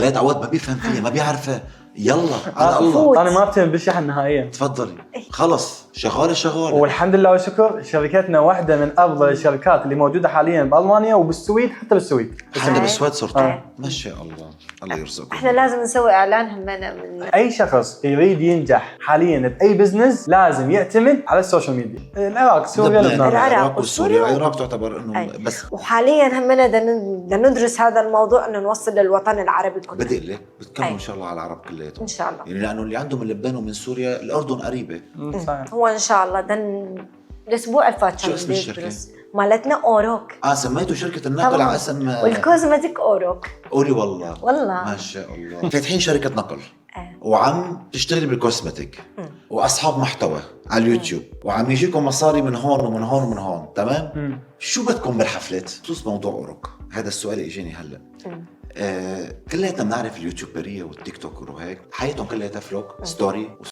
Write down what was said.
لا عواد ما بيفهم فيها، ما بيعرفها. يلا على الله. انا ما بتهم بالشحن نهائيا. تفضلي خلص، شغاله. والحمد لله والشكر شركتنا واحدة من افضل الشركات اللي موجودة حاليا بالمانيا وبالسويد، حتى بالسويد. حتى بالسويد صرتوا ما شاء الله. الله يرزقكم. احنا لازم نسوي اعلان همنا من اي شخص يريد ينجح حاليا باي بزنس لازم يعتمد على السوشيال ميديا. العراق، سوريا، لبنان. العراق وسوريا. العراق تعتبر انه بس. وحاليا همنا بدنا ندرس هذا الموضوع انه نوصل للوطن العربي كله. بدي لك بتكملوا ان شاء الله على العرب كلياتهم ان شاء الله. يعني لانه اللي عندهم من لبنان ومن سوريا الاردن قريبه. صحيح. هو ان شاء الله الاسبوع الفات شو اسم الشركه؟ مالتنا اوروك. سميتوا شركه النقل على اسم والكوزمتيك اوروك. قولي والله والله ما شاء الله. فاتحين شركه نقل وعم تشتغلي بالكوزمتيك واصحاب محتوى على اليوتيوب وعم يجيكم مصاري من هون ومن هون ومن هون. تمام. شو بدكم بالحفلات بخصوص موضوع اوروك؟ هذا السؤال اجاني هلا. كلياتنا بنعرف اليوتيوبريه والتيك توكر وهيك حياتهم كلها فلوج ستوري